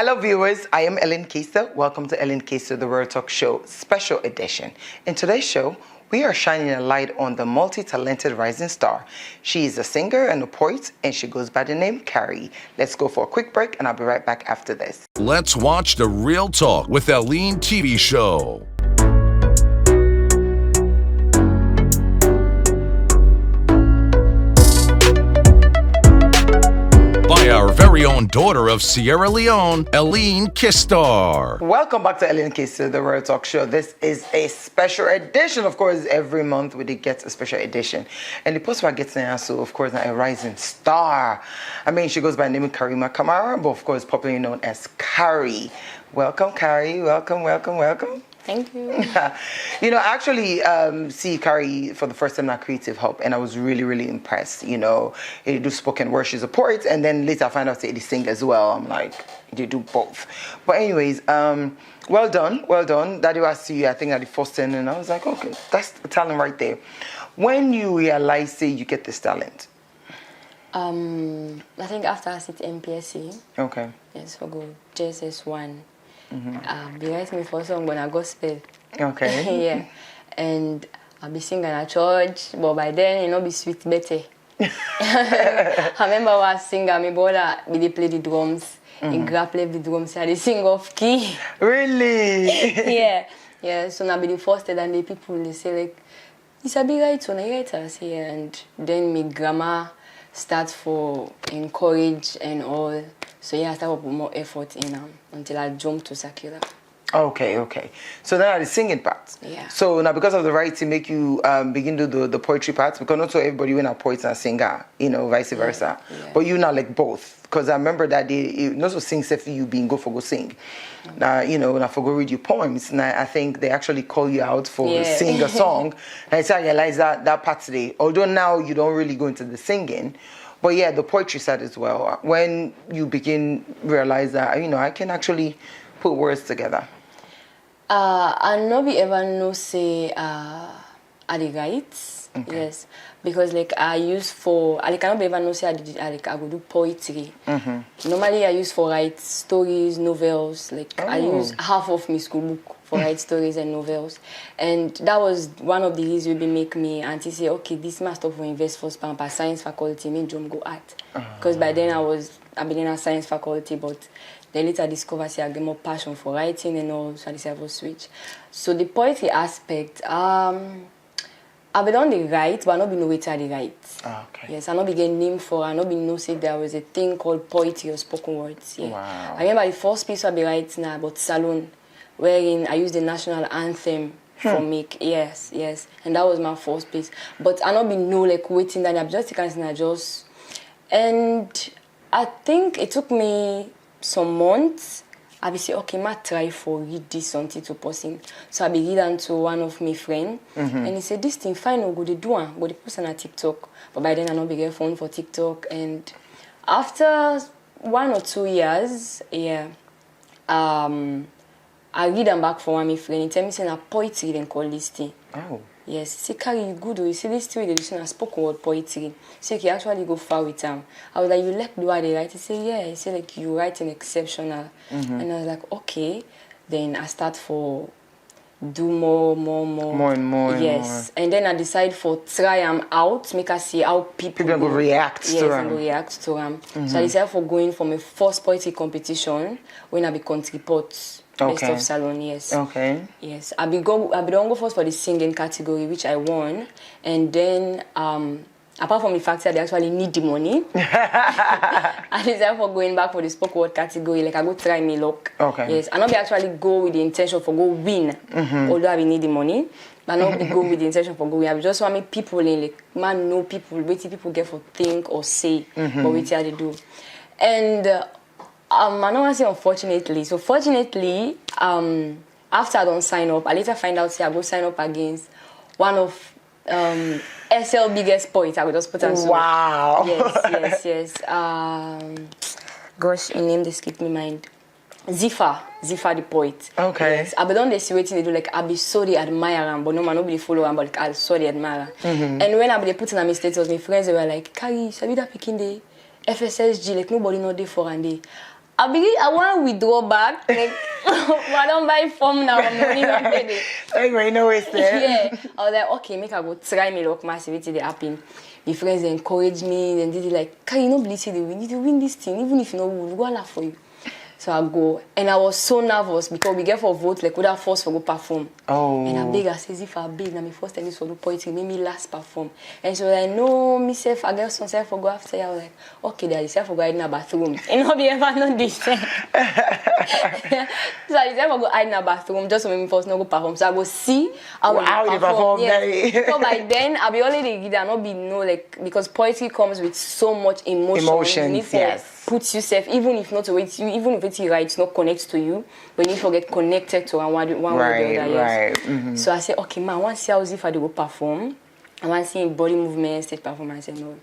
Hello viewers, I am Ellen Keister. Welcome to Ellen Keister, the World Talk Show Special Edition. In today's show, we are shining a light on the multi-talented rising star. She is a singer and a poet, and she goes by the name Karry. Let's go for a quick break, and I'll be right back after this. Let's watch the Real Talk with Ellen TV show. By our very own daughter of Sierra Leone, Keister. Welcome back to Ellen Keister, the World Talk Show. This is a special edition. Of course, every month we get a special edition. And the post gets also, of course, a rising star. I mean, she goes by the name of Karima Kamara, but of course, popularly known as Karry. Welcome, Karry. Welcome, welcome, welcome. Thank you. You know, I actually see Karry for the first time at Creative Hub, and I was really, really impressed. You know, he do spoken word, she's a poet, and then later I find out they sing as well. I'm like, they do both. But anyways, well done, well done. That I see you, I think, at the first thing, and I was like, okay, that's the talent right there. When you realize, say, you get this talent? I think after I sit MPSC. Okay. Yes, for go JSS1. They write me for song when I gospel. Okay. Yeah. And I'll be singing at church, but by then, you know, be sweet better. I remember I was singing, my brother, we play the drums. He play the drums, and they sing off key. Really? Yeah. Yeah, so now be the first and the people, they say like, it's a big right, so I write us here. And then my grammar starts for encourage and all. So yeah, I started to put more effort in until I jumped to Sakura. Okay, okay. So now the singing part. Yeah. So now because of the writing, make you begin to do the poetry part, because not so everybody when a poet and singer, you know, vice versa. Yeah. But you now like both. Because I remember that day, you not so sing self you being go for go sing. Now, you know, now for go read your poems. Now I think they actually call you out for sing a song. And so I realized that part today. Although now you don't really go into the singing. But yeah, the poetry side as well. When you begin realize that, you know, I can actually put words together. I no be ever know say I the write. Okay. Yes. Because like I use for I cannot be ever know say I go do poetry. Normally I use for write stories, novels. Like I use half of my school book for write stories and novels. And that was one of the reasons we make me auntie say, okay, this must have invest for Spampa science faculty, me jump go art. Because by then I've been in a science faculty, but then later I discovered say I get more passion for writing and all, so I decided to switch. So the poetry aspect, I've been on the write, but I not been know where to write. Okay. Yes, I not be getting named for. I not been know say there was a thing called poetry or spoken words. Yeah. Wow. I remember the first piece I be writing now about Salon, wherein I used the national anthem for make. Yes, yes, and that was my first piece. But I not been know like waiting that I just and I think it took me some months. I be say, okay, I try for read this something to person. So I be read on to one of my friends, and he said, this thing fine, I'll go to do one, but the person on TikTok. But by then I not be get phone for TikTok, and after 1 or 2 years, yeah, I read them back for one of my friend. He tell me say a poetry then call this thing. Oh. Yes, say Karry, you good. You see this story they listen a spoken word poetry. So you can actually go far with them. I was like, you like the way they write? He said, yeah. He said like you writing exceptional. And I was like, okay. Then I start for do more and more. Yes. And then I decide for try them out, make us see how people will react to them. Yes, will react to them. So I decided for going for my first poetry competition when I be country pots. Best of Salon, yes. Okay. Yes. I don't go first for the singing category, which I won. And then, apart from the fact that they actually need the money, I decided for going back for the spoken word category. Like, I go try me luck. Okay. Yes. I not be actually go with the intention for go win, although I need the money. But not be go with the intention for go win. I just want me people in, like, man, know people, wait till people get for think or say, but wait till they do. And, I don't want to say unfortunately. So fortunately, after I don't sign up, I later find out say I go sign up against one of SL biggest poets. I would just put on. Wow. Yes. Gosh, in name they skip me mind. Zifa the poet. Okay. Yes. I be done this waiting they do like I be so they admire him, but no man nobody follow him, but like I so they admire. And when I be putting on my status, my friends they were like, Karry, sabi that picking the FSSG, like nobody know there for and they. I want to withdraw back. Like, I don't buy form now. I'm not even ready. Anyway, no waste there. Yeah. I was like, okay, make I go try me luck massivity they happen. My friends encourage me and they like, can you not believe they win? You win this thing, even if you know we'll go laugh for you. So I go, and I was so nervous because we get for vote like without force for go perform. Oh. And I beg, I says if I beg, na my first time is for do poetry, make me last perform. And she was like, no, myself, I get some self for go after. I was like, okay, daddy, self for go hide in a bathroom. And not be ever know this. So I decided for go hide in a bathroom just to make me first not go perform. So I go see how you perform. Yes. So by then I'll be already good and not be like because poetry comes with so much emotion. You need to put yourself, even if not to it, even if it's right, it's not connected to you, but you need to get connected to one way or the other. Right. Mm-hmm. So I said, okay, man, I want to see how if I do go perform. I want to see body movement, stage performance, and all.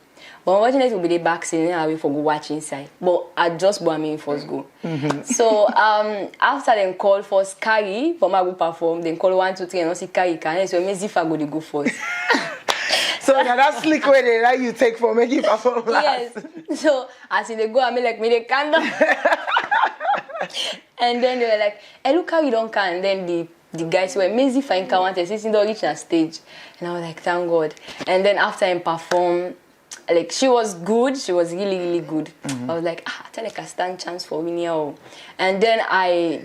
But unfortunately, it will be the back scene, and I will for go watch inside. But I just go and first go. Mm-hmm. So after then call first Karry for my go perform, then call 1, 2, 3, and I see Karry can. So maybe if I go to go first. So now that slick way that you take for making perform last. Yes. So as they go, I mean like me the candle. And then they were like, hey, look how you don't can. And then the guys were amazing fine counters, since they don't reach that stage. And I was like, thank God. And then after I performed, like she was good, she was really, really good. Mm-hmm. I was like, I tell like a stand chance for winning. And then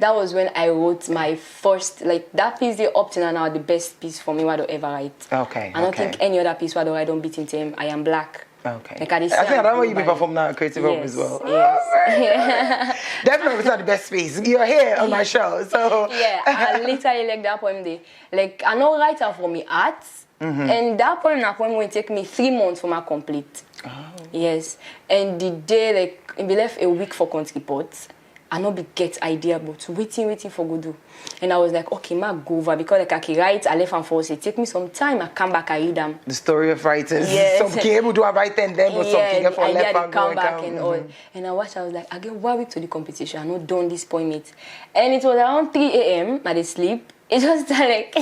that was when I wrote my first, like that piece they up to now the best piece for me what I ever write. Okay. I don't think any other piece what I don't beat into him. I am black. Okay. Like I think that's why you be perform now at Creative Hub as well. Yes. Yeah. Definitely it's not the best space. You're here on my show. So yeah, I literally like that poem day. Like I know writer for me art. Mm-hmm. And that poem will take me 3 months for my complete. Oh. Yes. And the day like it be left a week for country reports. I not be get idea but waiting for go do. And I was like, okay, ma go over because like I can write, I left and force it. Take me some time, I come back, I read them. The story of writers. Yes. Some people do write them there, but some people for left and come back and all. And I watched, I was like, I get 1 week to the competition, I not done this poem yet. And it was around 3 a.m. I sleep. It was like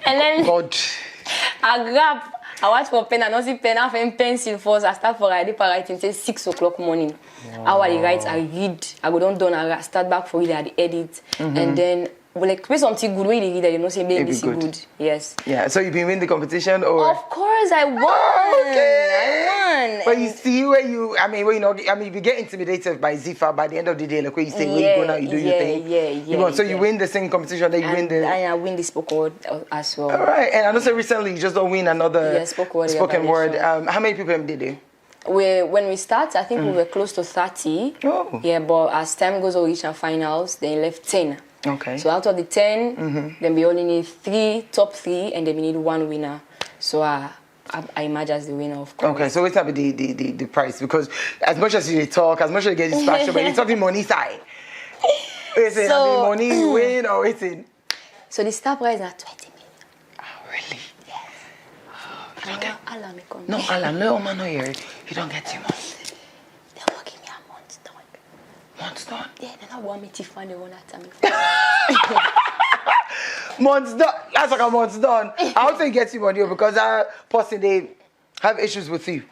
and then God. I watch for pen, I don't see pen, I have pencil first. I start for writing till 6 o'clock morning. Wow. I write, I read, I go done, I start back for reading, I edit. Mm-hmm. And then, like, when something good, when they read, you know, say, baby, this is good. Yes. Yeah, so you've been winning the competition? Or? Of course, I won. Okay. I won. But you see where if you get intimidated by Zifa, by the end of the day, like where you say, where you go now, you do your thing. Yeah. So you win the singing competition, then you win the... I win the spoken word as well. All right. And I know so recently you just don't win another spoken word. How many people did they? When we start, I think we were close to 30. Oh. Yeah, but as time goes on, we reach our finals, then left 10. Okay. So out of the 10, then we only need top 3, and then we need 1 winner. So I emerge as the winner, of course. Okay, so what's up with the price? Because as much as you talk, as much as you get distraction, but you're talking money side. Is it money you win or is it? So the star prize is 20 million. Oh, really? Yes. Oh, you don't get... No, Alan, no man here. You don't get too much. They will give me a month's done. Month's done? Yeah, they don't want me to find the one at me. Months done. That's like a month's done. I would say get you money because that person they have issues with you.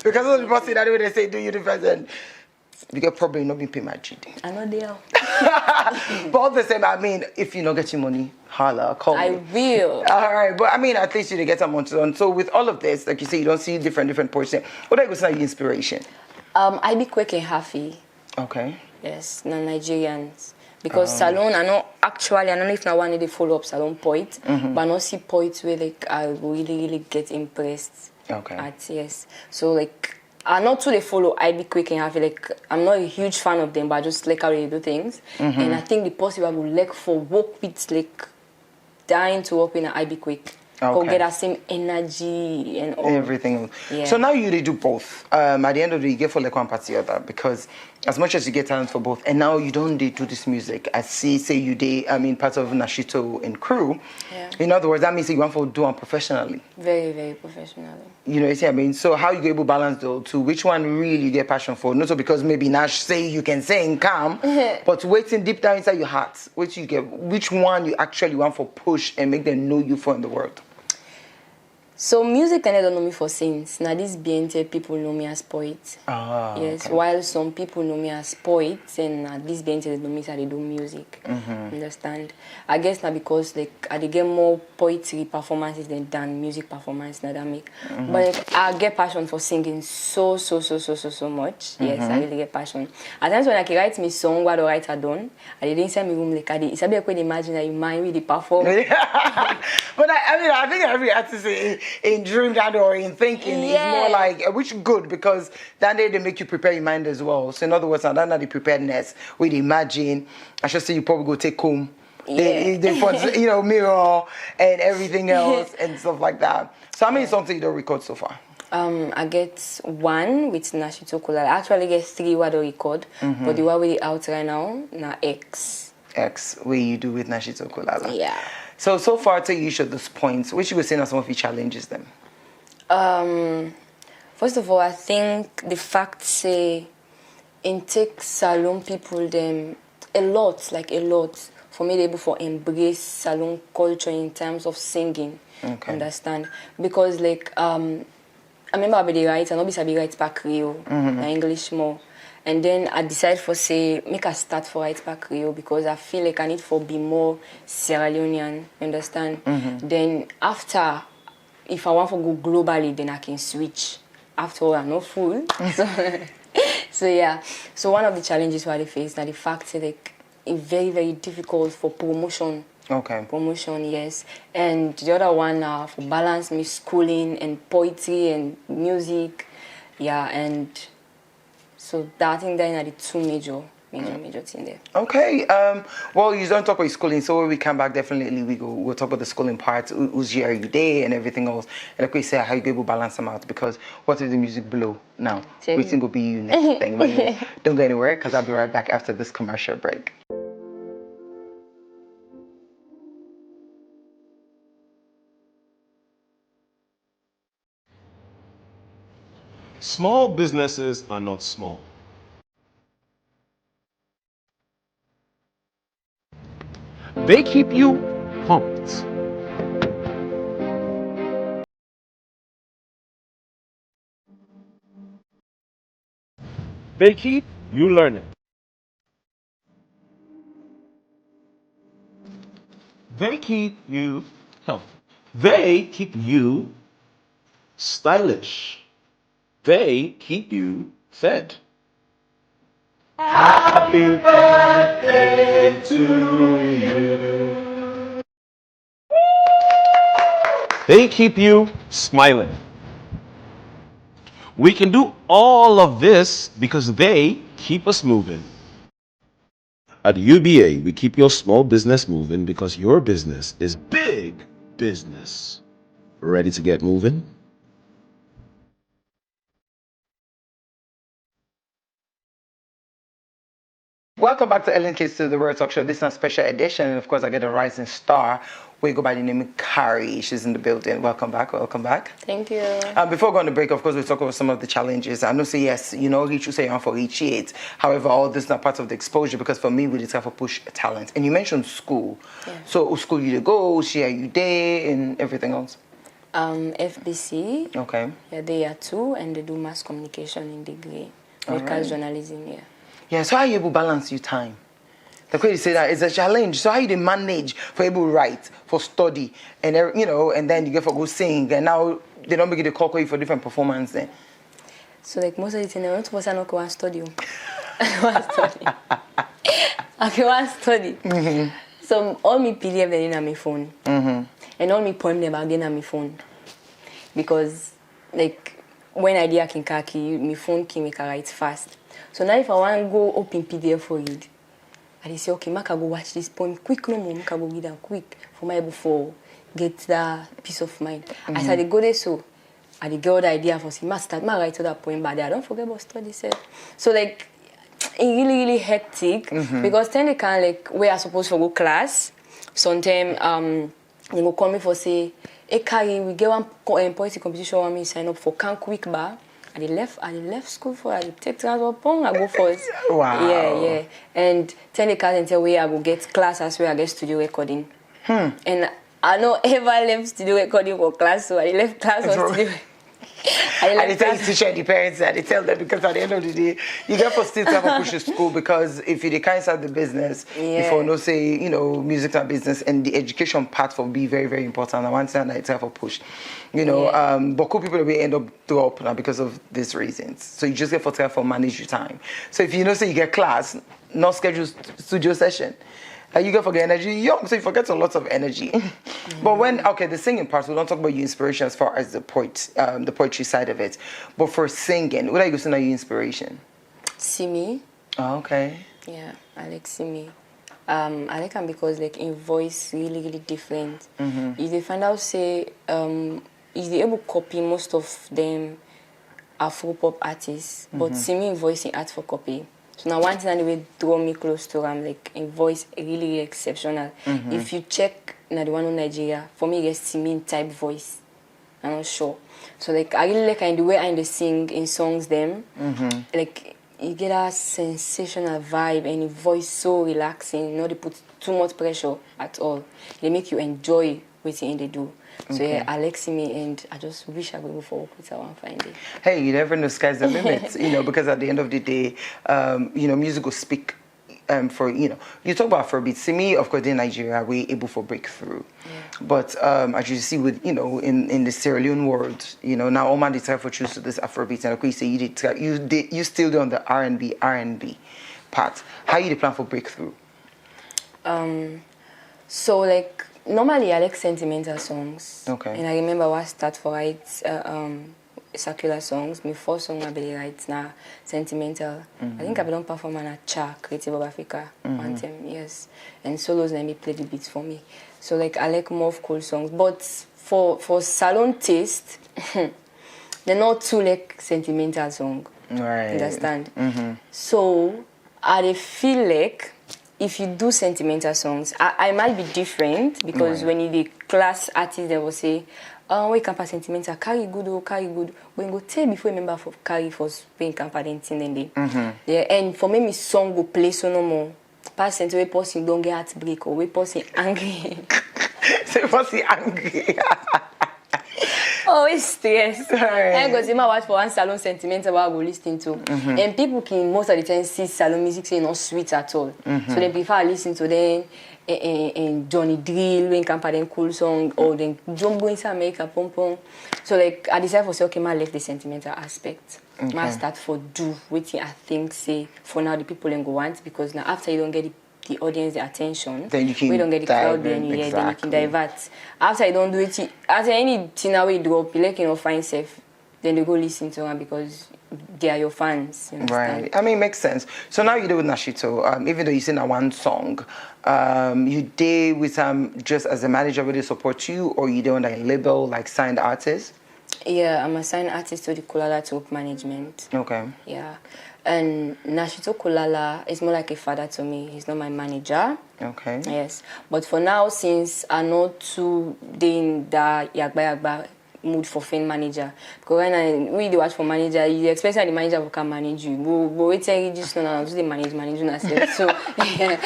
Because of the person that way they say do you the present. You get probably not being paid my cheating. I know they are. But all the same, I mean, if you not getting money, holla, call me. I will. All right, but I mean, at least you get some months on. So with all of this, like you say, you don't see different portions. What are you going to inspiration? I be quick and happy. Okay. Yes, no Nigerians. Because Salon, I don't know if I want to follow up Salon poet, but I don't see poets where like I really get impressed. Okay. Yes. So like I not too they follow I be quick and happy. Like I'm not a huge fan of them, but I just like how they do things. And I think the possible I would like for work with like dying to work with an I be quick. Or get that same energy and all. Everything. Yeah. So now you do both. At the end of the day, you get for like one party or the other because as much as you get talent for both, and now you don't do this music. I see, say you did, part of Nashito and crew. Yeah. In other words, that means you want to do it professionally. Very, very professionally. You know, you see what I mean? So how you able to balance those two? Which one really you get passion for? Not so because maybe Nash say you can sing calm, but waiting deep down inside your heart, which one you actually want for push and make them know you for in the world? So music and I don't know me for since. Now this BNT people know me as poet. Yes, okay. While some people know me as poet and this BNT they know me as they do music. Understand? I guess now because like I get more poetry performances than music performance that I make. But like, I get passion for singing so much. Yes, I really get passion. At times when I can write me song, what I write I done, I didn't say me room like it's a bit imagine that you mind really perform. But I think every artist in dream that or in thinking is more like, which is good because that day they make you prepare your mind as well. So in other words, now that's the preparedness with imagine. I should say you probably go take home. They put, mirror and everything else and stuff like that. So how many songs you don't record so far? I get one with Nashito Kulala. I actually get 3 what I record, but the one with out right now, na X. X, where you do with Nashito Kulala. Yeah. So far till you showed those points, which you were saying are some of your challenges then? First of all, I think the fact say it takes salon people them a lot for me to able to embrace salon culture in terms of singing. Okay. Understand? Because like I remember I be write and obviously I write back Creole, English more. And then I decided for say make a start for write back Creole because I feel like I need to be more Sierra Leonean, understand? Then after, if I want to go globally, then I can switch. After all, I'm not full. So yeah. So one of the challenges where I face now the fact that like it's very difficult for promotion. Okay. Promotion, yes. And the other one for balance me schooling and poetry and music. Yeah, and so that I think that are the 2 major things there. Okay. Well, you don't talk about schooling, so when we come back, definitely we'll talk about the schooling part, who's year you day and everything else. And like we say, how you able to balance them out because what is the music below now? We think will be you next thing. But don't go anywhere because I'll be right back after this commercial break. Small businesses are not small. They keep you pumped. They keep you learning. They keep you healthy. They keep you stylish. They keep you fed. Happy birthday to you. They keep you smiling. We can do all of this because they keep us moving. At UBA, we keep your small business moving because your business is big business. Ready to get moving? Welcome back to Ellen Keister, the World Talk Show. This is a special edition, and of course, I get a rising star. We go by the name of Karry. She's in the building. Welcome back. Welcome back. Thank you. Before going to break, of course, we'll talk about some of the challenges. I know, say yes, reach you say on for each year. However, all this is not part of the exposure because for me, we just have to push talent. And you mentioned school. Yeah. So, school you go, share you day, and everything else. FBC. Okay. Yeah, they are 2, and they do mass communication in degree. Broadcast journalism. Yeah. Yeah, so how you able to balance your time? The way you say that is a challenge. So how you manage for able to write, for study, and and then you get for go sing, and now they don't make it a call you for different performance then. So like most of the time, I don't suppose I don't go and study. I want to study. So all my PDF they in on my phone, and all my poem them again on my phone, because like when I do Kaki, my phone can make a write fast. So now if I want to go open PDF for read, I say, okay, I can go watch this poem quick, no more, I can go read them quick for my before get that peace of mind. I said, I go there so, I get all the idea for see, I start my write that poem, but I don't forget about study. So like, it's really hectic because then they can like where I supposed to go class. Sometimes they go call me for say, hey Karry, we get one poetry competition when me sign up for can quick bar. I left school for I take transport I go for it. Wow. Yeah. And then they can't tell where I go get classes where I get studio recording. And I don't ever left studio recording for class, so I left class for studio. And they tell the teacher and the parents and they tell them, because at the end of the day, you get for still have to push to school, because if you can't start the business, before no say, music and business, and the education part will be very, very important. I want to say that it's have a push, but cool people will end up drop now because of these reasons. So you just get for manage your time. So if say you get class, not scheduled studio session, you get forget energy young, so you forget a lot of energy. But the singing part, we don't talk about your inspiration as far as the poetry side of it. But for singing, what are you going to say your inspiration? Simi. Oh, okay. Yeah, I like Simi. I like him because in voice really, really different. If they find out if they able to copy most of them Afro pop artists, but Simi in voice in art for copy. So now one thing that will draw me close to him, in voice really exceptional. If you check the one in Nigeria, for me it's Simi type voice. I'm not sure. So I really like the way I sing in songs them. You get a sensational vibe and the voice so relaxing. They put too much pressure at all. They make you enjoy what they do. So I like Simi, and I just wish I could go for work with her one fine day. Hey, you never know, sky's the limit, because at the end of the day, music will speak for, you talk about Afrobeat. Simi, of course, in Nigeria, we're able for breakthrough. But as you see with, in the Sierra Leone world, now Oman decided for choose this Afrobeat, and you say you still do on the R&B part. How you plan for breakthrough? Normally, I like sentimental songs. Okay. And I remember I start for write secular songs. My first song I really write now sentimental. I think I don't perform on a Cha, Creative of Africa, one time, yes. And solos let me play the beats for me. So I like more of cool songs. But for salon taste, they're not too sentimental song. Right. Understand? So I feel like if you do sentimental songs, I might be different, because when you the class artist, they will say, we can pass sentimental, Karry good, Karry good. When you go tell before you remember for Karry for playing campaign then they. And for me, my song go play so no more. Pass sentimental, we person don't get heartbreak, or we person angry. So person angry. Always stress. I go see my watch for one salon sentimental what I go listening to. And people can most of the time see salon music say not sweet at all. So they prefer listen to them and Johnny Drill when campaign cool song, or then Jumbo in America pom pom. So I decided for say okay, I left the sentimental aspect. I start for do what I think say for now the people ain't go want, because now after you don't get the audience the attention, then you can we don't get the crowd then you can divert. After you don't do it, after anything now we drop, you find safe, then they go listen to them because they are your fans. You understand? Right. I mean, it makes sense. So now you do with Nashito, even though you sing that one song, you did with just as a manager, will they support you, or you do on a label like signed artist? Yeah, I'm a signed artist to the Kulala Top Management. Okay. Yeah. And Nashito Kulala is more like a father to me. He's not my manager. Okay. Yes. But for now, since I'm not too in the Yagba mood for fan manager, because when we do watch for manager, you expect that the manager will come manage you. But we tell you just no, they manage yourself. So yeah.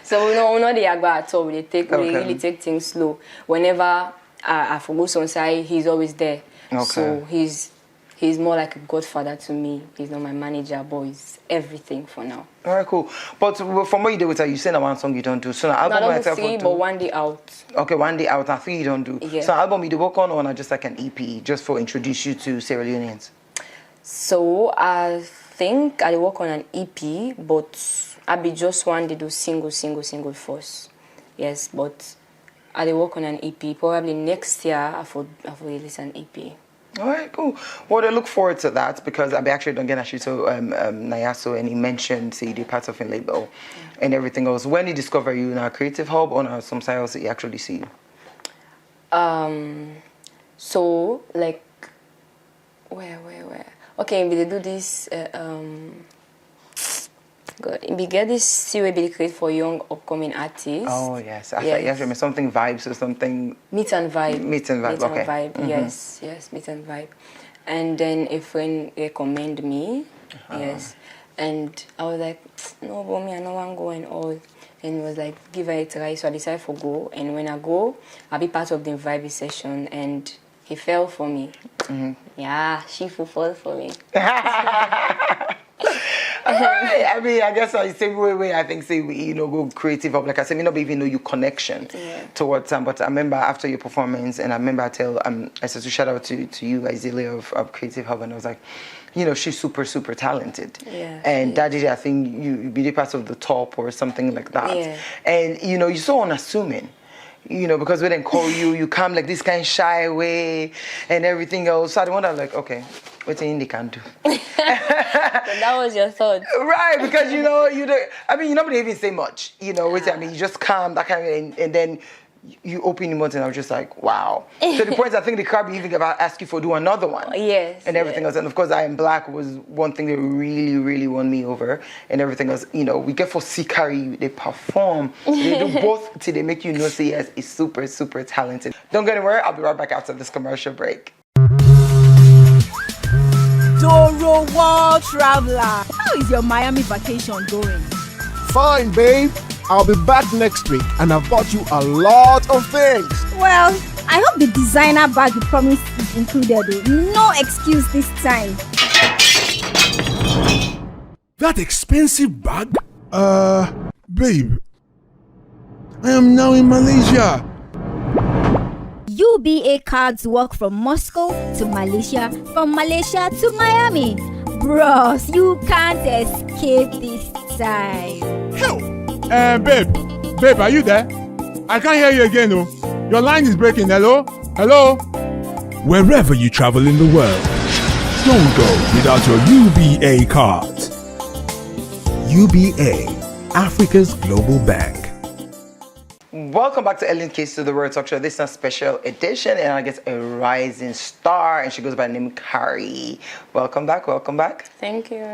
So no, not the Yagba at all. We really take things slow. Whenever I forgot on side, he's always there. Okay. So he's more like a godfather to me. He's not my manager, but he's everything for now. All right, cool. But from what you do with her, you say that one song you don't do. So album I don't do 3, but 1 day out. Okay, 1 day out. I think you don't do. Yeah. So album you do work on, or not just like an EP, just for introduce you to Sierra Leoneans? So I think I work on an EP, but I be just one day do single first. Yes, but I work on an EP. Probably next year I will release an EP. All right, cool. Well, I look forward to that, because I actually don't get actually to Nayaso, and he mentioned say the part of a label and everything else. When he discover you in a creative hub, or some side else he actually see you? So where? Okay, they do this. Good. We get this series be created for young upcoming artists. Oh yes, yes. Something vibes or something. Meet and vibe. Meet and vibe. Yes, meet and vibe. And then a friend recommended me. Yes, and I was like, no, but me, I don't want to go and all. and was like, give her a try. So I decided to go, and when I go, I'll be part of the vibe session, and he fell for me. Yeah, she fall for me. I mean, I guess I same way. I think say we, go creative up. Like I said, me not even know your connection towards but I remember after your performance, and I remember I said to shout out to you, Isaiah of Creative Hub, and I was like, she's super talented. Yeah. And that day I think you be part of the top or something like that. Yeah. And you're so unassuming. Because we didn't call you, you come like this kind of shy way and everything else. So I wonder, like, okay, what they can do? So that was your thought, right? Because you don't. I mean, you don't even say much. I mean, you just come that kind of, and then you open your mouth, and I was just like, wow. To the point, I think the Karry even asked you for do another one. Yes. And everything else, and of course, I Am Black was one thing that really won me over, and everything else. We get for see Karry, they perform, they do both till they make you know, say yes, it's super talented. Don't go anywhere. I'll be right back after this commercial break. Doro World Traveler, how is your Miami vacation going? Fine, babe. I'll be back next week, and I've bought you a lot of things. Well, I hope the designer bag you promised is included. No excuse this time. That expensive bag? Babe, I am now in Malaysia. UBA cards work from Moscow to Malaysia, from Malaysia to Miami. Bros, you can't escape this time. Hell! Babe, are you there? I can't hear you again, oh. Your line is breaking. Hello? Wherever you travel in the world, don't go without your UBA card. UBA, Africa's global bank. Welcome back to Keister, the World Talk Show. This is a special edition, and I guess a rising star, and she goes by the name Karry. Welcome back. Thank you.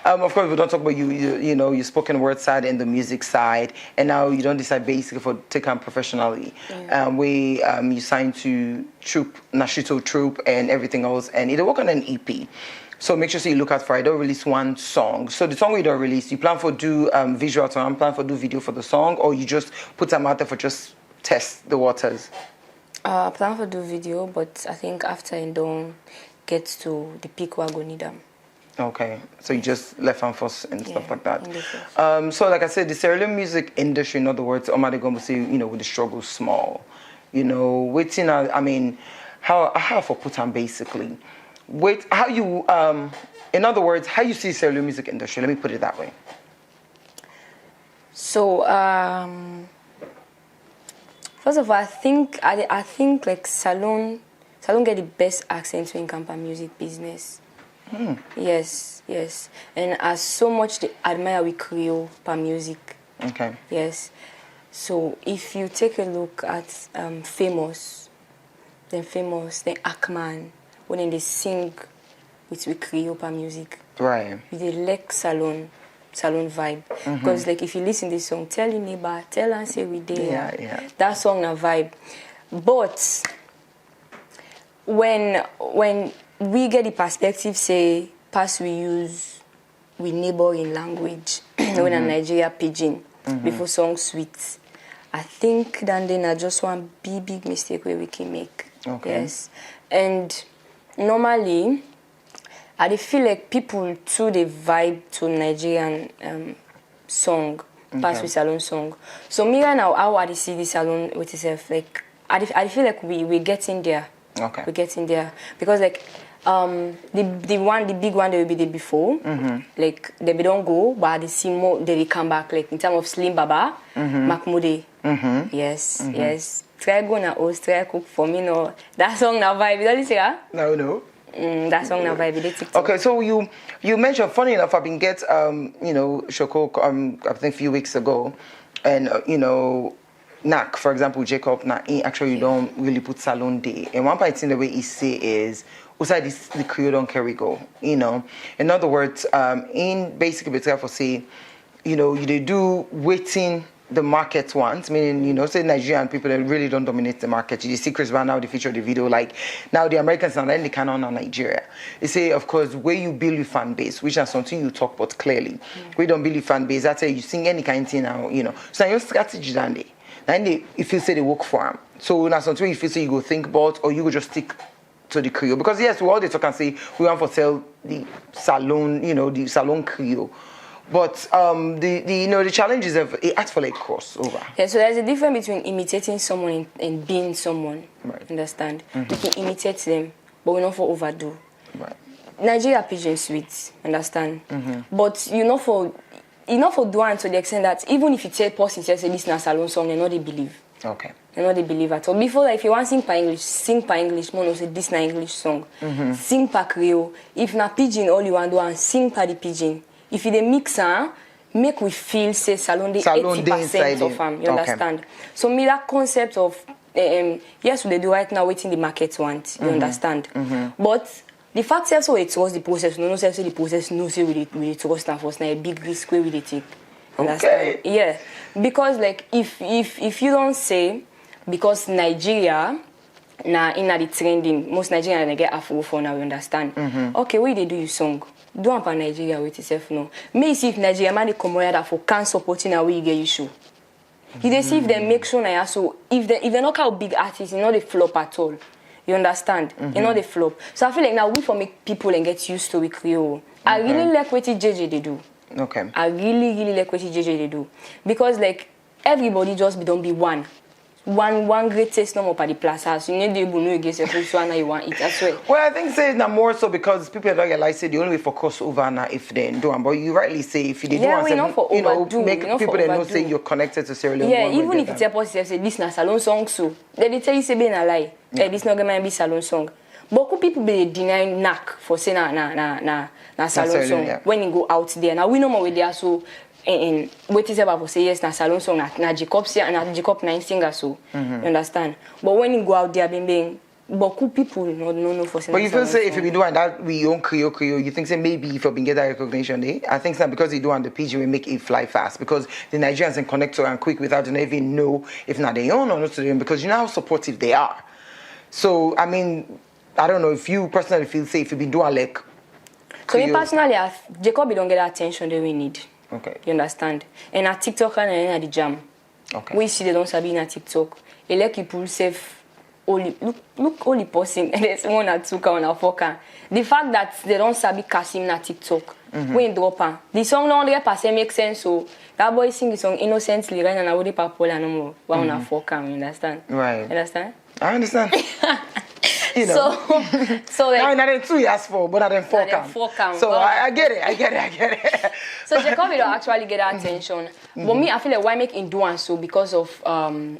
Of course, we don't talk about your spoken word side and the music side, and now you don't decide basically for take on professionally. Yeah. You signed to Nashito Troop and everything else, and you work on an EP. So make sure you look out for it. I don't release one song. So the song we don't release, you plan for do visual to plan for do video for the song, or you just put them out there for just test the waters? I plan for do video, but I think after I don't get to the peak where I go need them. Okay, so you just left on first and stuff like that. So like I said, the Sierra Leone music industry, in other words, Omade Gombo say, with the struggle small. Waiting, I mean, how for put on basically. How you, in other words, how you see Sierra Leone music industry? Let me put it that way. So, first of all, I think like Salon get the best accent when it comes to music business. Yes, and as so much they admire we Creole per music. Okay. Yes. So if you take a look at Famous, then Ackman, when they sing with Creole music, right? With the like salon vibe. Because like if you listen to this song, tell your neighbor, tell and say we there. Yeah. That song na vibe. But when we get the perspective, say pass we use we neighboring language when a Nigeria pidgin before song sweet. I think then I just one big mistake where we can make. Okay. Yes. And normally, I feel like people too they vibe to Nigerian song, pass with salon song. So me right now, how I see the salon with itself, like I feel like we're getting there. Okay. We're getting there because like the big one that will be there before, like they don't go, but they see more. They come back like in terms of Slim Baba, Mahmoudi. Yes. Try go na host, try cook for me. No, that song na vibe. You don't see her? No. That song na vibe. TikTok. Okay, so you mentioned, funny enough, I've been get Shoko I think a few weeks ago, and Nak, for example, Jacob, actually you don't really put salon day. And one part in the way he say is, outside this the Creole don't carry go. In other words, in basically better for say, you they do waiting the market wants, meaning, you know, say Nigerian people that really don't dominate the market. You see Chris Brown now, they feature the video, like, now the Americans now, then they cannot on Nigeria. They say, of course, where you build your fan base, which is something you talk about clearly. We don't build your fan base, that's why you sing any kind of thing now, you know. So now your strategy, then they, if you say they work for them. So now something you feel say you go think about, or you go just stick to the Creole. Because yes, we all they talk and say, we want to sell the salon, you know, the salon Creole. But the challenge is it acts for like crossover. Yeah, so there's a difference between imitating someone and being someone. Right. Understand? We can imitate them, but we not for overdo. Right. Nigeria pigeon sweet, understand? But you know for doing to the extent that even if you tell person say this na salon song, they know they believe. Okay. They know they believe at all. Before, like, if you want to sing pa English, more say this na English song. Sing pa Creole. If na pigeon, all you want to do and sing pa the pigeon. If you mix make we feel say salon the 80% of them. You understand? So me that concept of yes, we do right now waiting the market want. You understand? But the fact is, so it was the process. No, say the process. No, say we trust and first. Now a big risk where we take. Understand? Okay. Yeah, because like if you don't say because Nigeria. Now in the trending, most Nigerians they get Afro for now. You understand? Okay, where they do your song? Do one for Nigeria with yourself now. Me see if Nigeria man they come here for can supporting a way you get you show. You they see if they make sure now so if they not call big artists, you know they flop at all. You understand? You know they flop. So I feel like now we for make people and get used to with Creole. I really like what JJ they do. Okay. I really like what JJ they do because like everybody just don't be one great taste no more for the plaza. So you need to know against which one you want it as well. Well, I think say now more so because people don't realize say the only way for crossover now if they do them. But you rightly say if you do make people that know say you're connected to Sierra Leone. Yeah, even if it's a person say this na salon song so they tell you say be na lie. This not gonna be salon song. Beaucoup people be denying knack for say na salon song when you go out there. Now we know more with there so. And what is about say yes na salon song na Jacob say na Jacob 9 singer so you understand but when you go out there being beaucoup people no for but you feel say if you be doing that we own Creole you think say maybe if you been get that recognition I think that because you do on the PG we make it fly fast because the Nigerians can connect to and quick without them even know if not they own or not to them because you know how supportive they are. So I mean I don't know if you personally feel say if you been doing like Creole. So me personally Jacob don't get the attention that we need. Okay. You understand? And a TikTok and a the jam. Okay. We see they don't sabi na TikTok. They like people safe only look only person and there's one or two on a foka. The fact that they don't sabi Kasim na TikTok. When drop her. The song no 100% makes sense so that boy sing the song innocently right and I would popular no more. One on a foka, you understand? Right. You understand? I understand. You know. So like, I mean, not in 2 years for, but not in 4 count. So I get it. So Jacob will actually get attention. But me, I feel like why make him do and so because of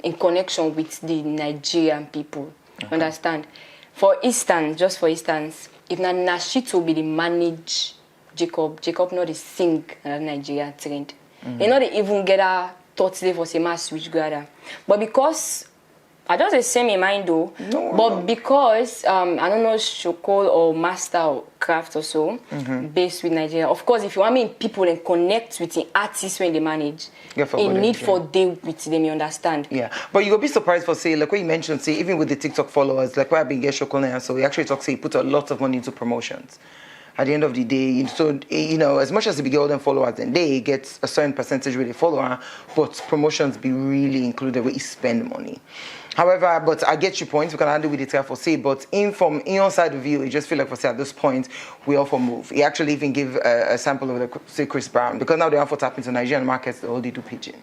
in connection with the Nigerian people. Understand? For instance, if na Nashito be the manage Jacob not the sing Nigeria trend. They not even get a thoughts there for say mass switch gather. But because I just the same in mind though. But because I don't know Shokol or master or craft or so based with Nigeria. Of course, if you want me people and connect with the artists when they manage, in need for day with them, you understand? Yeah. But you will be surprised for say like what you mentioned, say even with the TikTok followers, like where I've been getting Shokol and so we actually talk say he put a lot of money into promotions. At the end of the day, so you know, as much as they get them followers, then they get a certain percentage where they follow her, but promotions be really included where you spend money. However, but I get your point. We can handle with it for say, but from inside the view, it just feel like for say at this point we offer move. He actually even give a sample of the say Chris Brown because now they have to tap into Nigerian markets. They only do pidgin.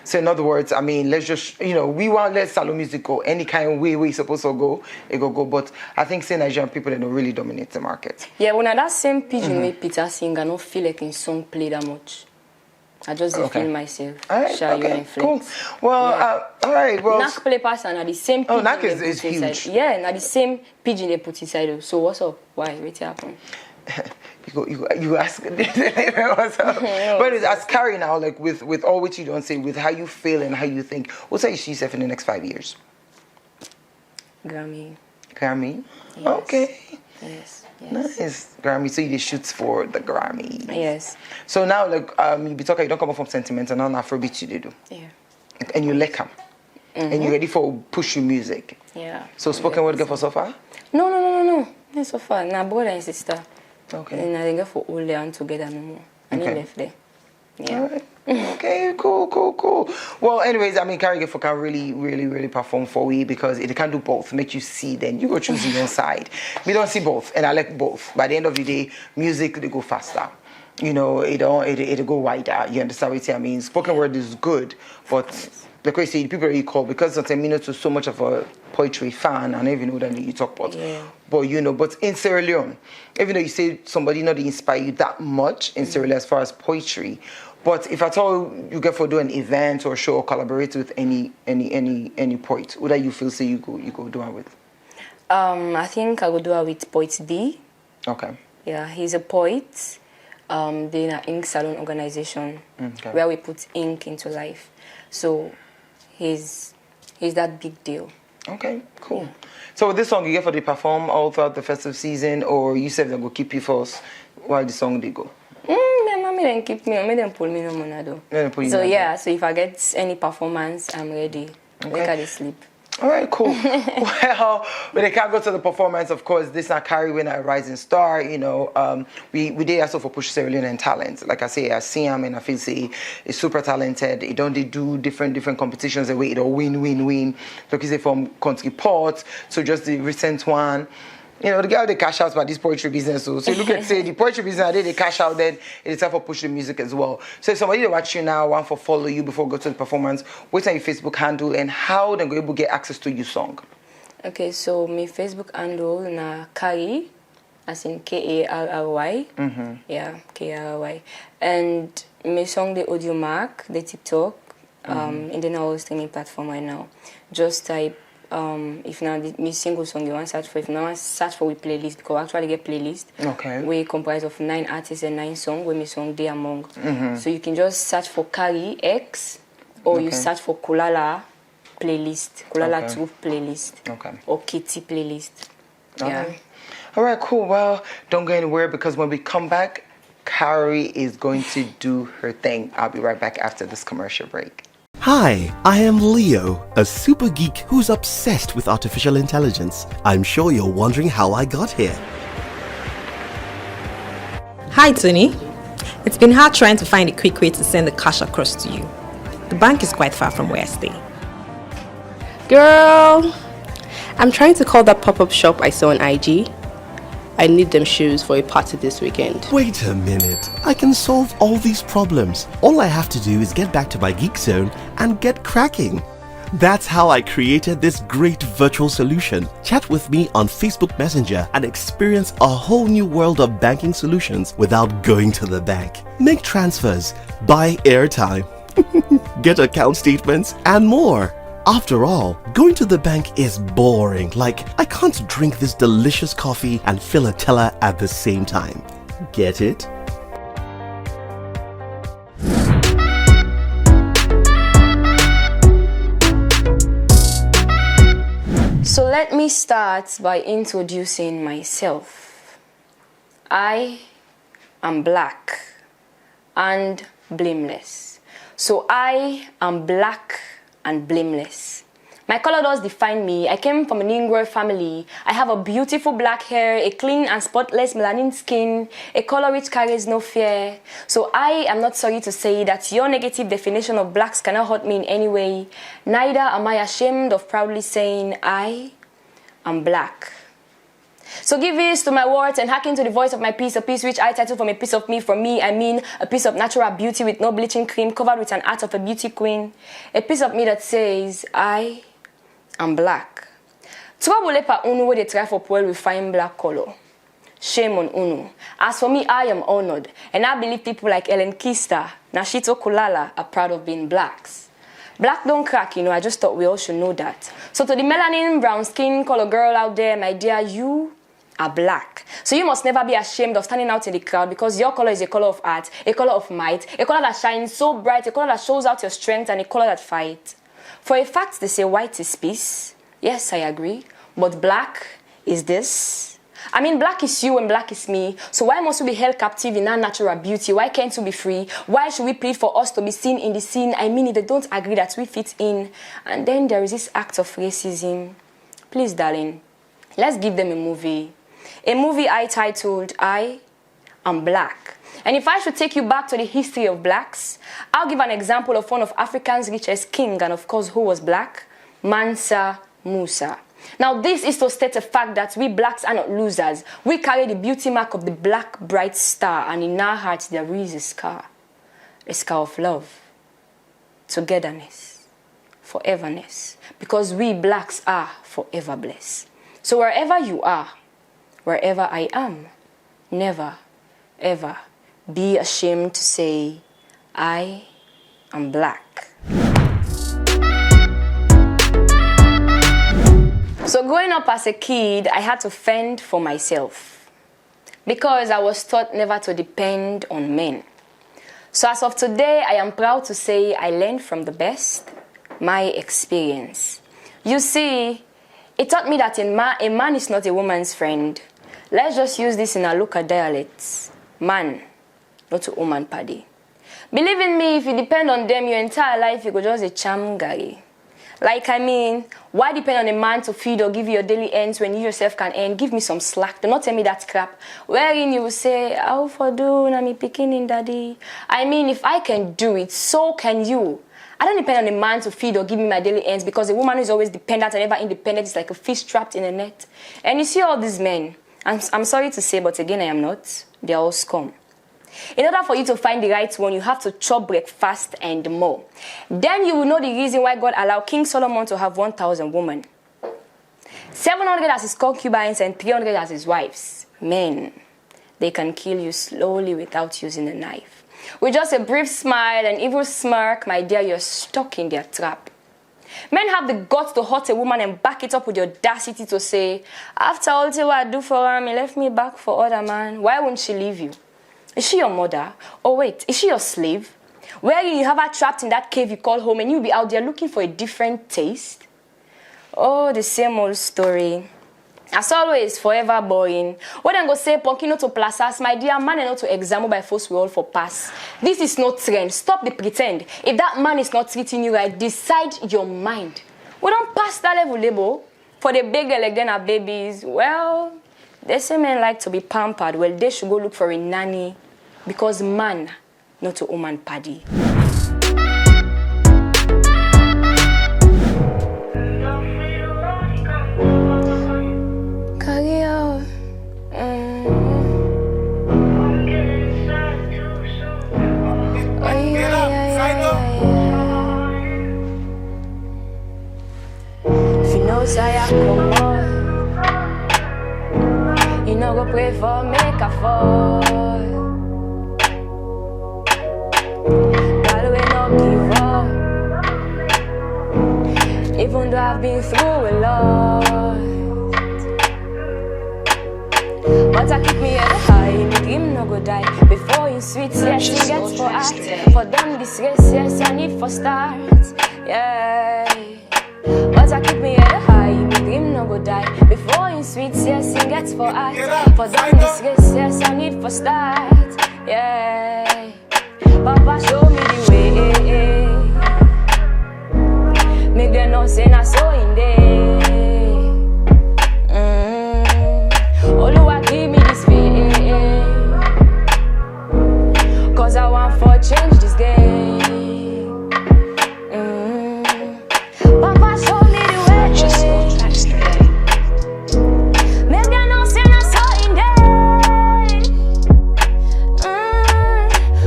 So in other words, I mean, let's just, you know, we want let salon music go any kind of way we supposed to go, it go. But I think say Nigerian people they don't really dominate the market. Yeah, when that same pidgin way Peter sing, I don't feel like in song play that much. I just feel myself. All right, cool. Well, all right. Well, Nak play pass and the same pidgin Nak is huge. Inside. Yeah, now the same pidgin they put inside. So what's up? Why? What happened? You ask what's up. But as Karry now, like with all which you don't say, with how you feel and how you think, what's how you see yourself in the next 5 years? Grammy. Grammy? Yes. Okay. Yes. Nice. Grammy. So you shoot for the Grammy. Yes. So now, like, you be talking, you don't come up from sentimental, now Afrobeat you do. Yeah. And you like them. And you're ready for push your music. Yeah. So spoken word get for so far? No. Not so far. Now brother and sister. Okay. And I didn't get for all there together no more. And he left there. Yeah. All right. Okay, cool. Well, anyways, I mean, Karry can really perform for you because it can do both. Make you see, then you go choose your own side. We don't see both, and I like both. By the end of the day, music they go faster. You know, it go wider. You understand what I mean? Spoken word is good, but like I say, people really call because Nito is so much of a poetry fan, and I don't even know that you talk about. Yeah. But you know, but in Sierra Leone, even though you say somebody not inspire you that much in Sierra Leone as far as poetry, but if at all you get for do an event or show or collaborate with any poet, what do you feel say you go do it with? I think I will do it with Poet D. Okay. Yeah, he's a poet. They're an ink salon organization where we put ink into life. So he's that big deal. Okay, cool. Yeah. So with this song, you get for the perform all throughout the festive season, or you said they're going to keep you first while the song they go? Me then keep me, me then pull me no monado. So yeah, so if I get any performance, I'm ready. Okay. Make her sleep. All right, cool. Well, when they can't go to the performance, of course, this is not Karry winner a rising star. You know, we did also for push Sierra Leone and talent. Like I say, I see him and I feel say he's super talented. He don't do different competitions the way it all win. Like you say from country port, so just the recent one. You know, the guy they cash out by this poetry business. So you look at say the poetry business, they cash out, then it's time for push the music as well. So if somebody they watch you now, want for follow you before go to the performance, what's on your Facebook handle and how they go able to get access to your song? Okay, so my Facebook handle na Karry, as in Karry. Yeah, Karry. And my song the audio mark, the TikTok, and then our streaming platform right now. Just type. If now my single song you want to search for, if now search for we playlist, because actually get playlist. Okay. We comprise of 9 artists and 9 songs where my song they among. So you can just search for Karry X, or you search for Kulala playlist, Kulala 2 playlist, or Kitty playlist. Yeah. All right, cool. Well, don't go anywhere because when we come back, Karry is going to do her thing. I'll be right back after this commercial break. Hi, I am Leo, a super geek who's obsessed with artificial intelligence. I'm sure you're wondering how I got here. Hi, Tony. It's been hard trying to find a quick way to send the cash across to you. The bank is quite far from where I stay. Girl, I'm trying to call that pop-up shop I saw on IG. I need them shoes for a party this weekend. Wait a minute. I can solve all these problems. All I have to do is get back to my geek zone and get cracking. That's how I created this great virtual solution. Chat with me on Facebook Messenger and experience a whole new world of banking solutions without going to the bank. Make transfers, buy airtime, get account statements, and more. After all, going to the bank is boring. Like, I can't drink this delicious coffee and fill a teller at the same time. Get it? So let me start by introducing myself. I am black and blameless. So I am black and blameless. My color does define me. I came from a Negro family. I have a beautiful black hair, a clean and spotless melanin skin, a color which carries no fear. So I am not sorry to say that your negative definition of blacks cannot hurt me in any way. Neither am I ashamed of proudly saying I am black. So give ears to my words and hearken to the voice of my piece, a piece which I title from a piece of me. From me, I mean a piece of natural beauty with no bleaching cream, covered with an art of a beauty queen. A piece of me that says, I am black. Trouble pa unu where they try for poor refined black color. Shame on unu. As for me, I am honored, and I believe people like Keister, Nashito Kulala are proud of being blacks. Black don't crack, you know, I just thought we all should know that. So to the melanin, brown skin, color girl out there, my dear, you are black. So you must never be ashamed of standing out in the crowd because your color is a color of art, a color of might, a color that shines so bright, a color that shows out your strength, and a color that fights. For a fact, they say white is peace. Yes, I agree. But black is this. I mean, black is you and black is me. So why must we be held captive in our natural beauty? Why can't we be free? Why should we plead for us to be seen in the scene? I mean, if they don't agree that we fit in. And then there is this act of racism. Please, darling, let's give them a movie. A movie I titled, I Am Black. And if I should take you back to the history of blacks, I'll give an example of one of Africa's richest king, and of course, who was black? Mansa Musa. Now, this is to state a fact that we blacks are not losers. We carry the beauty mark of the black bright star, and in our hearts there is a scar of love, togetherness, foreverness, because we blacks are forever blessed. So wherever you are, wherever I am, never, ever be ashamed to say, I am black. So growing up as a kid, I had to fend for myself because I was taught never to depend on men. So as of today, I am proud to say I learned from the best, my experience. You see, it taught me that a man is not a woman's friend. Let's just use this in our local dialects. Man, not a woman paddy. Believe in me, if you depend on them your entire life, you go just a charm guy. Like, I mean, why depend on a man to feed or give you your daily ends when you yourself can earn? Give me some slack. Do not tell me that crap. Wherein you will say, how for do, na me picking in daddy. I mean, if I can do it, so can you. I don't depend on a man to feed or give me my daily ends, because a woman who is always dependent and never independent is like a fish trapped in a net. And you see all these men, I'm sorry to say, but again, I am not. They are all scum. In order for you to find the right one, you have to chop breakfast and more. Then you will know the reason why God allowed King Solomon to have 1,000 women. 700 as his concubines and 300 as his wives. Men, they can kill you slowly without using a knife. With just a brief smile and evil smirk, my dear, you're stuck in their trap. Men have the guts to hurt a woman and back it up with the audacity to say, after all what I do for her, he left me back for other man. Why won't she leave you? Is she your mother? Oh wait, is she your slave? Where you have her trapped in that cave you call home and you'll be out there looking for a different taste? Oh, the same old story. As always, forever boring. When I go say, Punky not to plazas, my dear man, and not to examine by force we all for pass. This is no trend. Stop the pretend. If that man is not treating you right, decide your mind. We don't pass that level. For the big elegant babies, well, they say men like to be pampered. Well, they should go look for a nanny. Because man, not a woman paddy. Karry, if you know say I come on, you know go pray for make a fall. Even though I've been through a lot, but I keep me head high, my dream no go die. Before you sweet, yes, you get for act. For done this race, yes, I need for start. Yeah, but I keep me head high, my dream no go die. Before you sweet, yes, you get for act. For done this race, yes, I need for start. Yeah, Papa show me the way. Make them know say na so in there. Oluwa give me this faith, cause I want for change this game. Papa show me the way. Make them know say na so in there.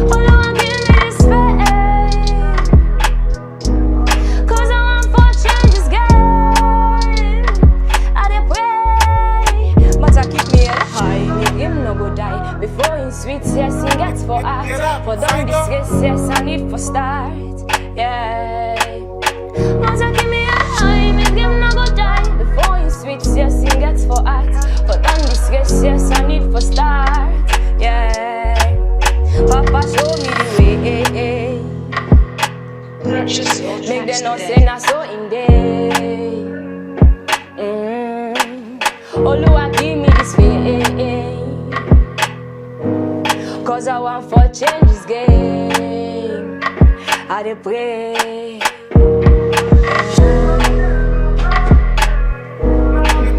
Oluwa give me this faith, cause I want for change this game. I dey pray, but I keep me head high. Make him no go die. Before him sweet, yes, he gets for act. For done this race, yes, I need for start. Yeah, but I keep me head high. Make him no go die. Before him sweet, yes, he gets for act. For done this race, yes, I need for start. Yeah, Papa show me the way. Make them know say na so in day. Oluwa give me this faith, Cause I want for change this game. I dey pray.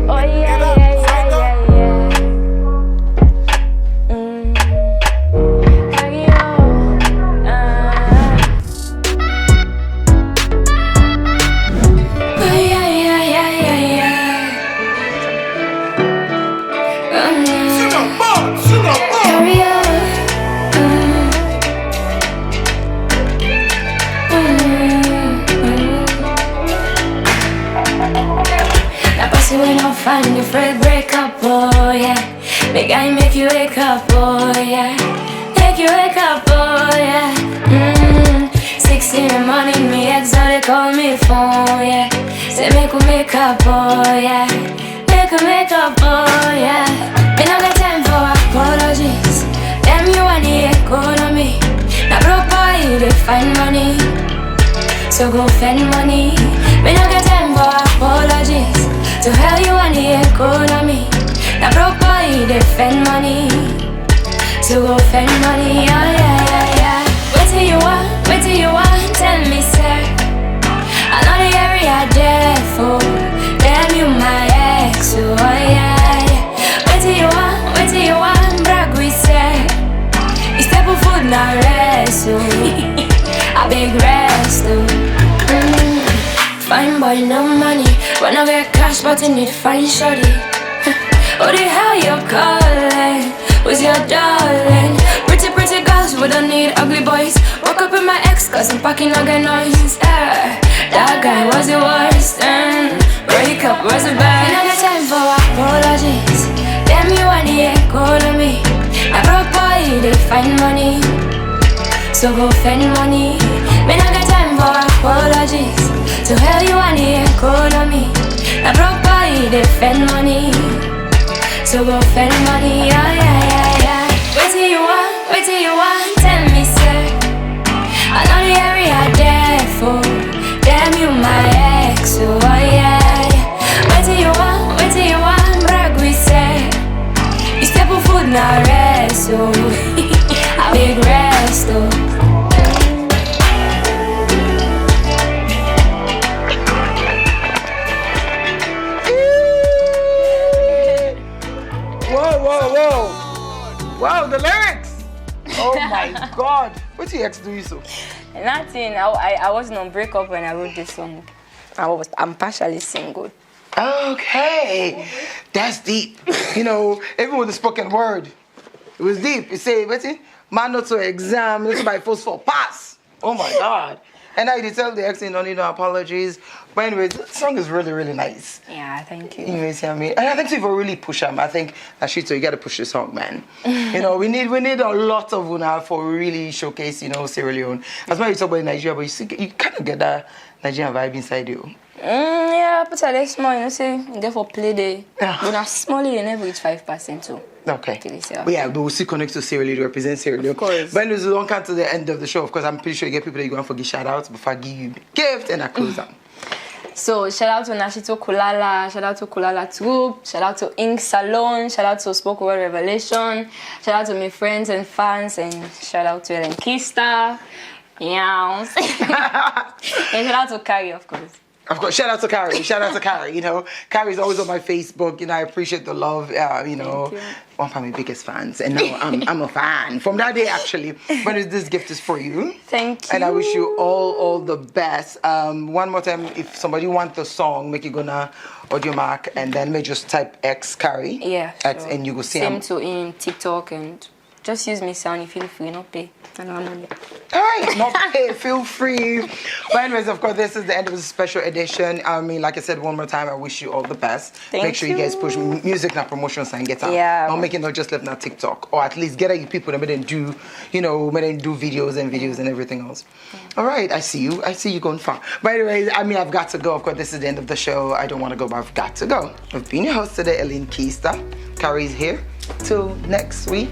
Oh yeah, Carry on. Oh yeah. Carry on. When I find your friend break up, oh yeah. Make I make you wake up, oh yeah. Make you wake up, oh yeah. 6 in the morning, me ex they call me phone, yeah. Say make up, oh yeah. Make up, oh yeah. Me no got time for apologies. Damn you want the economy. Now broke boy, they find money. So go spend money. Me no got time for apologies. To hell you want the economy. Now broke boy, they spend money. So go spend money, oh yeah. Wait till you want, tell me sir. I know the area there for. Damn you my ex, oh yeah. Wait till you want, brag we say. You step of food now rest, oh. A big rest, oh. Fine boy, no money. When I get cash, but you need fine shorty. What the hell you calling? Who's your darling? Pretty girls, we don't need ugly boys. Woke up with my ex, cause I'm packing like a noise. That guy was the worst. Break up was the best. I got time for apologies. Damn you want the economy. I broke boy, they find money. So go spend money. Me not got time for apologies. To hell you want the economy. I broke boy, they spend money. So go spend money, yeah. Wait till you want, tell me sir. I know the area there for. Damn you my ex, oh yeah. Wait till you want, brag we say. You step of food now rest, oh. A big rest, oh. Wow, the lyrics! Oh my God! What's your ex do you so? Nothing. I wasn't on breakup when I wrote this song. I'm partially single. Okay, that's deep. You know, even with the spoken word, it was deep. You say, what's it? Man not to exam, not to by force for pass. Oh my God! And now you tell the ex, you don't need no apologies. But anyways, the song is really, really nice. Yeah, thank you. You see what I mean? And I think people really push them. I think, Nashito, you got to push the song, man. You know, we need a lot of Una for really showcase, you know, Sierra Leone. As much as you talk about Nigeria, but you kind of get that Nigerian vibe inside you. Yeah, but I small, you know, say, therefore play the. But I'm small, you never reach 5% too. Okay. But yeah, but we'll still connect to Sierra Leone, represent Sierra Leone. Of course. But anyways, we don't come to the end of the show. Of course, I'm pretty sure you get people that you go and forget shout outs before I give you a gift and I close out. So shout out to Nashito Kulala, shout out to Kulala Troop, shout out to Ink Salon, shout out to Spoken Word Revelation, shout out to my friends and fans, and shout out to Keister. Yeah. And shout out to Karry, of course. Of course, shout out to Karry. Shout out to Karry. You know, Carry's always on my Facebook. You know, I appreciate the love. You know, one of my biggest fans, and now I'm a fan from that day actually. But this gift is for you. Thank you. And I wish you all the best. One more time, if somebody wants the song, make it gonna audio mark, and then may just type X Karry. Yeah. X, and you go see him. Same to in TikTok and. Just use me sound, you feel free, not pay. I know. Alright, not pay, feel free. But anyways, of course, this is the end of the special edition. I mean, like I said one more time, I wish you all the best. Make sure you guys push music and promotions and get out. Yeah. Not making not just left now TikTok. Or at least get at you people that may then do, you know, may then do videos and everything else. Alright, I see you going far. But anyways, I mean, I've got to go. Of course, this is the end of the show. I don't want to go, but I've got to go. I've been your host today, Keister. Karry's here. Till next week.